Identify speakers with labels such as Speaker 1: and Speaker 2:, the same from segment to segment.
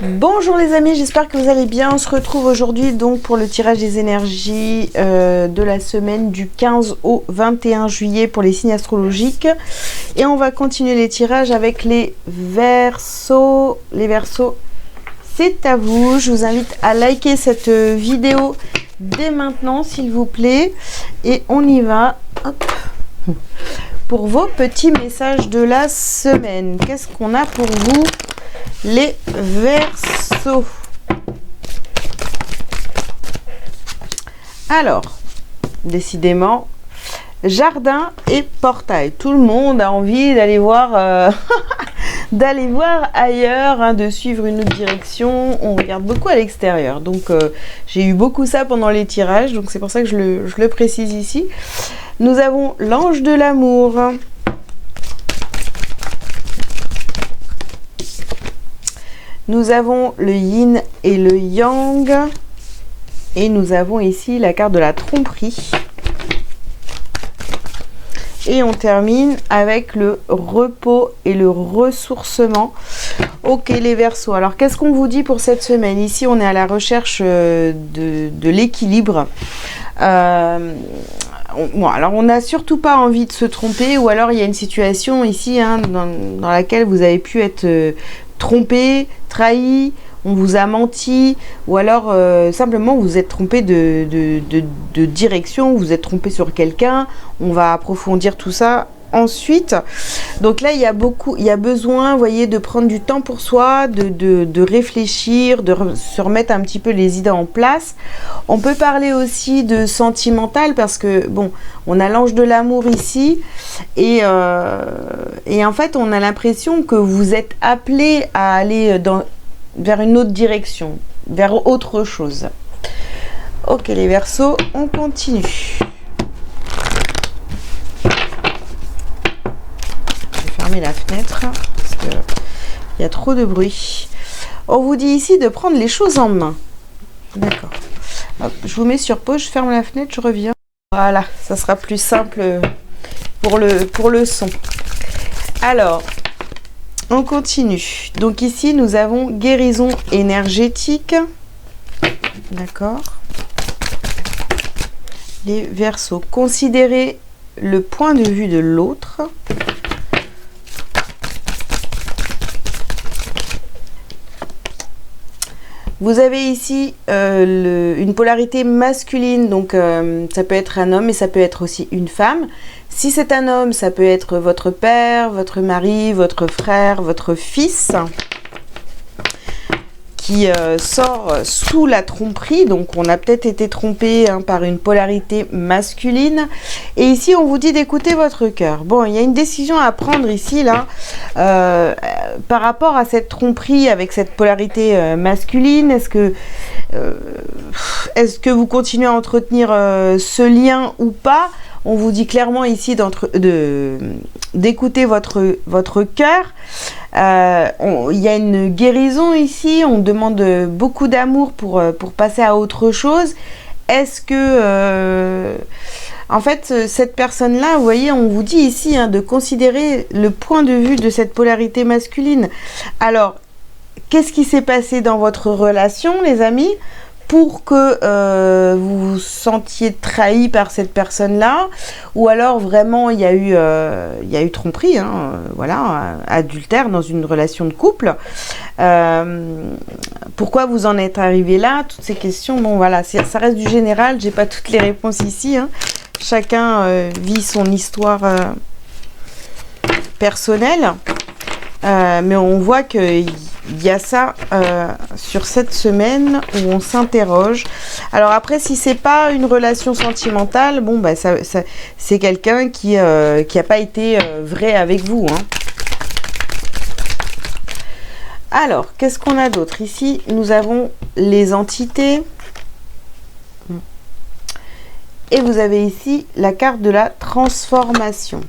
Speaker 1: Bonjour les amis, j'espère que vous allez bien. On se retrouve aujourd'hui donc pour le tirage des énergies de la semaine du 15 au 21 juillet pour les signes astrologiques. Et on va continuer les tirages avec les Verseaux. Les Verseaux, c'est à vous. Je vous invite à liker cette vidéo dès maintenant s'il vous plaît. Et on y va. Hop. Pour vos petits messages de la semaine. Qu'est-ce qu'on a pour vous les Verseaux? Alors, décidément, jardin et portail. Tout le monde a envie d'aller voir, d'aller voir ailleurs, hein, de suivre une autre direction. On regarde beaucoup à l'extérieur. Donc, j'ai eu beaucoup ça pendant les tirages. Donc, c'est pour ça que je le précise ici. Nous avons l'ange de l'amour. Nous avons le yin et le yang. Et nous avons ici la carte de la tromperie. Et on termine avec le repos et le ressourcement. Ok les Verseaux. Alors qu'est-ce qu'on vous dit pour cette semaine? Ici on est à la recherche de l'équilibre. Bon, alors on n'a surtout pas envie de se tromper. Ou alors il y a une situation ici hein, dans laquelle vous avez pu être trompé, trahi, on vous a menti, ou alors simplement vous êtes trompé de direction, vous êtes trompé sur quelqu'un. On va approfondir tout ça ensuite. Donc là il y a besoin, vous voyez, de prendre du temps pour soi, de réfléchir, de se remettre un petit peu les idées en place. On peut parler aussi de sentimental parce que bon, on a l'ange de l'amour ici et en fait on a l'impression que vous êtes appelé à aller vers une autre direction, vers autre chose. Ok les Verseaux, on continue. La fenêtre parce que il y a trop de bruit. On vous dit ici de prendre les choses en main. D'accord. Je vous mets sur pause, je ferme la fenêtre, je reviens. Voilà, ça sera plus simple pour le son. Alors, on continue. Donc ici, nous avons guérison énergétique. D'accord. Les Verseaux, considérez le point de vue de l'autre. Vous avez ici une polarité masculine, donc ça peut être un homme et ça peut être aussi une femme. Si c'est un homme, ça peut être votre père, votre mari, votre frère, votre fils qui sort sous la tromperie. Donc on a peut-être été trompé hein, par une polarité masculine. Et ici on vous dit d'écouter votre cœur. Bon, il y a une décision à prendre ici là par rapport à cette tromperie avec cette polarité masculine. Est-ce que vous continuez à entretenir ce lien ou pas? On vous dit clairement ici d'écouter votre cœur. Il y a une guérison ici. On demande beaucoup d'amour pour passer à autre chose. Est-ce que... en fait, cette personne-là, vous voyez, on vous dit ici hein, de considérer le point de vue de cette polarité masculine. Alors, qu'est-ce qui s'est passé dans votre relation, les amis, pour que vous vous sentiez trahi par cette personne-là, ou alors vraiment il y a eu tromperie, hein, voilà, adultère dans une relation de couple. Pourquoi vous en êtes arrivé là? Toutes ces questions, bon voilà, ça reste du général, j'ai pas toutes les réponses ici. Hein. Chacun vit son histoire personnelle, mais on voit que il y a ça sur cette semaine où on s'interroge. Alors après, si c'est pas une relation sentimentale, bon bah c'est quelqu'un qui a pas été vrai avec vous. Hein. Alors, qu'est-ce qu'on a d'autre? Ici, nous avons les entités. Et vous avez ici la carte de la transformation.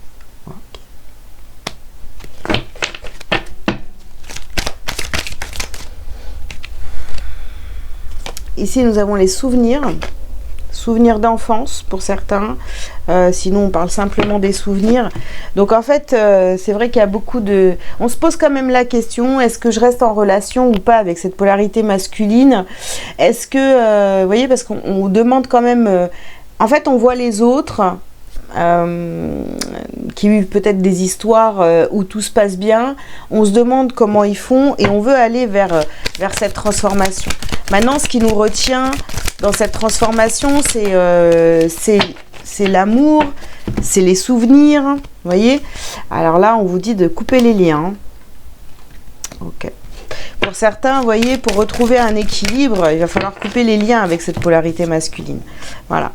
Speaker 1: Ici, nous avons les souvenirs d'enfance pour certains, sinon on parle simplement des souvenirs. Donc en fait, c'est vrai qu'il y a beaucoup de... On se pose quand même la question, est-ce que je reste en relation ou pas avec cette polarité masculine? Est-ce que, vous voyez, parce qu'on demande quand même... en fait, on voit les autres... qui vivent peut-être des histoires où tout se passe bien, on se demande comment ils font et on veut aller vers cette transformation. Maintenant, ce qui nous retient dans cette transformation, c'est l'amour, c'est les souvenirs, vous voyez. Alors là, on vous dit de couper les liens. Ok. Pour certains, vous voyez, pour retrouver un équilibre, il va falloir couper les liens avec cette polarité masculine. Voilà.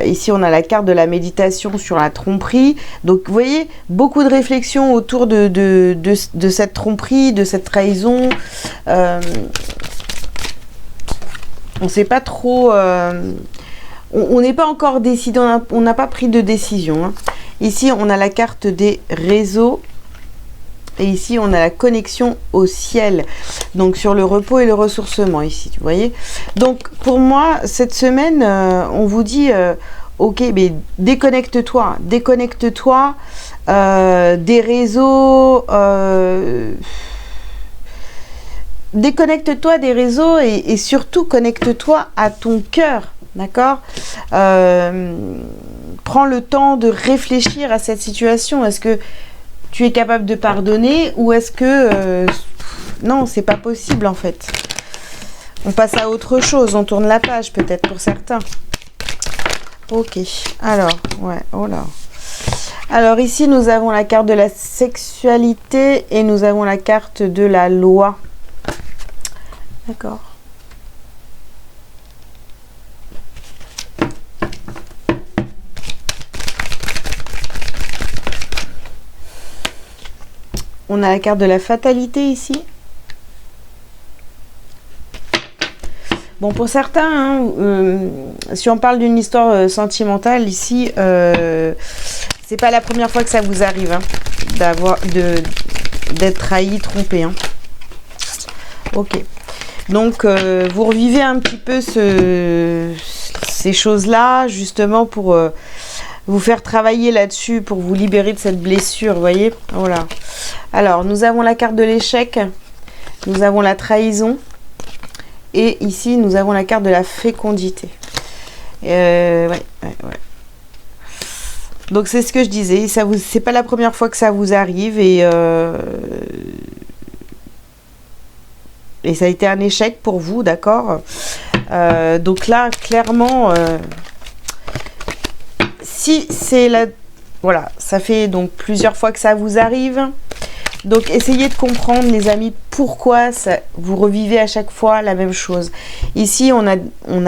Speaker 1: Ici, on a la carte de la méditation sur la tromperie. Donc, vous voyez, beaucoup de réflexions autour de cette tromperie, de cette trahison. On ne sait pas trop... on n'est pas encore décidé, on n'a pas pris de décision. Hein. Ici, on a la carte des réseaux. Et ici, on a la connexion au ciel. Donc, sur le repos et le ressourcement, ici, vous voyez. Donc, pour moi, cette semaine, on vous dit, ok, mais déconnecte-toi. Déconnecte-toi des réseaux. Déconnecte-toi des réseaux et surtout, connecte-toi à ton cœur. D'accord. Prends le temps de réfléchir à cette situation. Est-ce que tu es capable de pardonner ou est-ce que... non, c'est pas possible en fait. On passe à autre chose, on tourne la page peut-être pour certains. Ok, alors, ouais, oh là. Alors ici, nous avons la carte de la sexualité et nous avons la carte de la loi. D'accord. On a la carte de la fatalité ici. Bon, pour certains, hein, si on parle d'une histoire sentimentale ici, c'est pas la première fois que ça vous arrive hein, d'être trahi, trompé. Hein. Ok. Donc, vous revivez un petit peu ces choses-là, justement pour vous faire travailler là-dessus, pour vous libérer de cette blessure, vous voyez. Voilà. Alors, nous avons la carte de l'échec, nous avons la trahison, et ici, nous avons la carte de la fécondité. Ouais. Donc, c'est ce que je disais, c'est pas la première fois que ça vous arrive, et ça a été un échec pour vous, d'accord. Donc là, clairement, si c'est la... Voilà, ça fait donc plusieurs fois que ça vous arrive. Donc, essayez de comprendre, les amis, pourquoi vous revivez à chaque fois la même chose. Ici, on a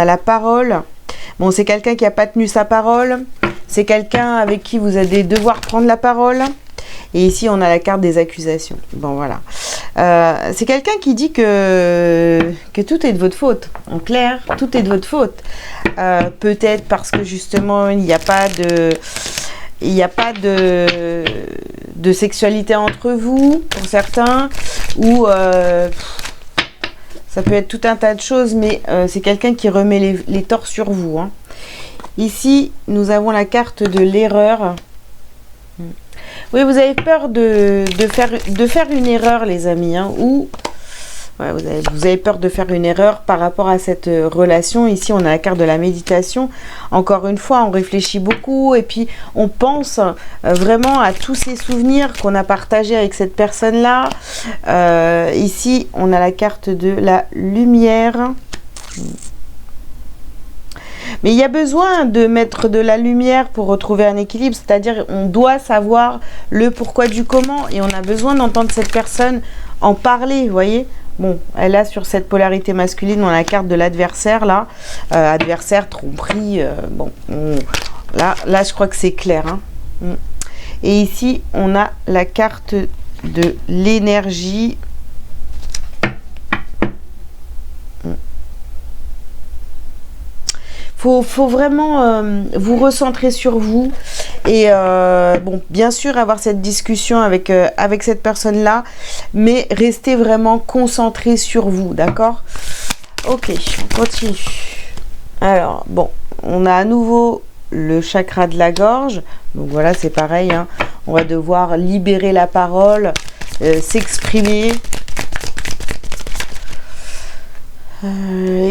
Speaker 1: la parole. Bon, c'est quelqu'un qui n'a pas tenu sa parole. C'est quelqu'un avec qui vous allez devoir prendre la parole. Et ici, on a la carte des accusations. Bon, voilà. C'est quelqu'un qui dit que tout est de votre faute. En clair, tout est de votre faute. Peut-être parce que, justement, il n'y a pas de sexualité entre vous, pour certains, ou ça peut être tout un tas de choses, mais c'est quelqu'un qui remet les torts sur vous. Hein. Ici, nous avons la carte de l'erreur. Oui, vous avez peur de faire une erreur, les amis, hein, ou ouais, vous avez peur de faire une erreur par rapport à cette relation. Ici, on a la carte de la méditation. Encore une fois, on réfléchit beaucoup et puis on pense vraiment à tous ces souvenirs qu'on a partagés avec cette personne-là. Ici, on a la carte de la lumière. Mais il y a besoin de mettre de la lumière pour retrouver un équilibre, c'est-à-dire on doit savoir le pourquoi du comment et on a besoin d'entendre cette personne en parler, vous voyez. Bon, elle a sur cette polarité masculine, on a la carte de l'adversaire là, adversaire, tromperie, bon, là je crois que c'est clair. Hein. Et ici, on a la carte de l'énergie. Faut vraiment vous recentrer sur vous et bon, bien sûr avoir cette discussion avec cette personne-là, mais restez vraiment concentré sur vous, d'accord? Ok, on continue. Alors, bon, on a à nouveau le chakra de la gorge. Donc voilà, c'est pareil, hein. On va devoir libérer la parole, s'exprimer.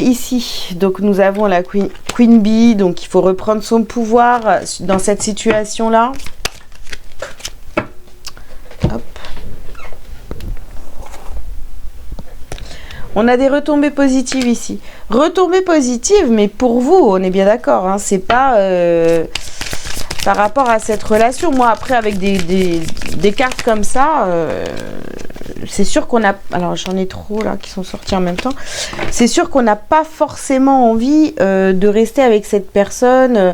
Speaker 1: Ici, donc nous avons la Queen Bee, donc il faut reprendre son pouvoir dans cette situation-là. Hop. On a des retombées positives ici. Retombées positives, mais pour vous, on est bien d'accord, hein, c'est pas par rapport à cette relation. Moi, après, avec des cartes comme ça, c'est sûr qu'on a... Alors, j'en ai trop, là, qui sont sortis en même temps. C'est sûr qu'on n'a pas forcément envie de rester avec cette personne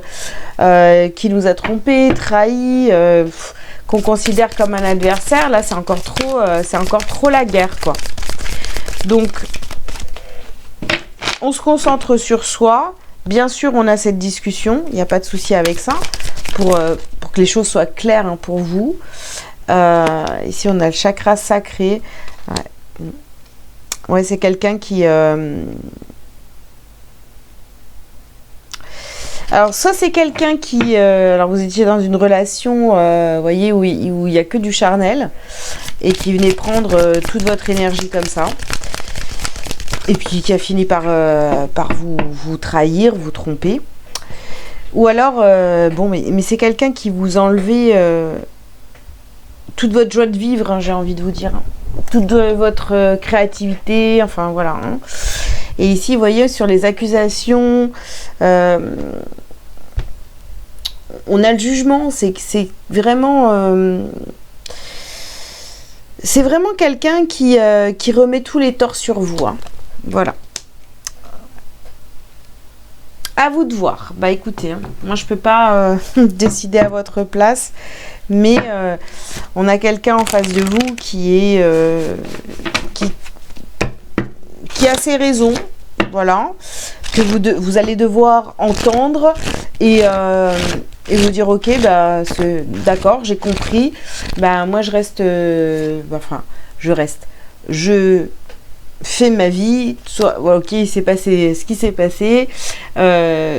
Speaker 1: qui nous a trompés, trahis, qu'on considère comme un adversaire. Là, c'est encore trop la guerre, quoi. Donc, on se concentre sur soi. Bien sûr, on a cette discussion. Il n'y a pas de souci avec ça. Pour que les choses soient claires, hein, pour vous. Ici, on a le chakra sacré. Ouais, c'est quelqu'un qui... Alors, soit c'est quelqu'un qui... alors, vous étiez dans une relation, vous voyez, où il n'y a que du charnel. Et qui venait prendre toute votre énergie comme ça. Et puis qui a fini par vous trahir, vous tromper. Ou alors, bon, mais c'est quelqu'un qui vous enlevait toute votre joie de vivre, hein, j'ai envie de vous dire. Hein. Toute votre créativité, enfin voilà. Hein. Et ici, vous voyez, sur les accusations, on a le jugement, c'est vraiment... c'est vraiment quelqu'un qui remet tous les torts sur vous. Hein. Voilà. À vous de voir. Bah écoutez, hein, moi je peux pas décider à votre place, mais on a quelqu'un en face de vous qui a ses raisons, voilà, que vous allez devoir entendre et vous dire ok, bah d'accord, j'ai compris, bah moi je reste, je fais ma vie, soit ok, il s'est passé ce qui s'est passé,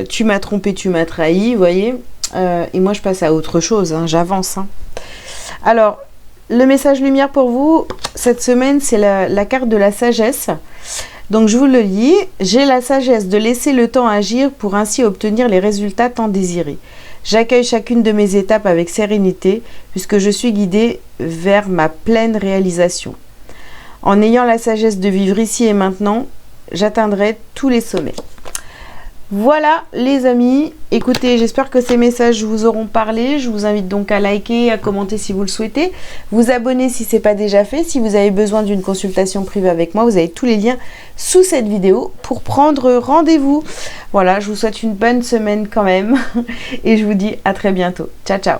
Speaker 1: tu m'as trompé, tu m'as trahi, vous voyez, et moi je passe à autre chose, hein, j'avance. Hein. Alors, le message lumière pour vous, cette semaine, c'est la carte de la sagesse. Donc je vous le lis, j'ai la sagesse de laisser le temps agir pour ainsi obtenir les résultats tant désirés. J'accueille chacune de mes étapes avec sérénité, puisque je suis guidée vers ma pleine réalisation. En ayant la sagesse de vivre ici et maintenant, j'atteindrai tous les sommets. Voilà les amis, écoutez, j'espère que ces messages vous auront parlé. Je vous invite donc à liker, à commenter si vous le souhaitez, vous abonner si ce n'est pas déjà fait. Si vous avez besoin d'une consultation privée avec moi, vous avez tous les liens sous cette vidéo pour prendre rendez-vous. Voilà, je vous souhaite une bonne semaine quand même et je vous dis à très bientôt. Ciao, ciao.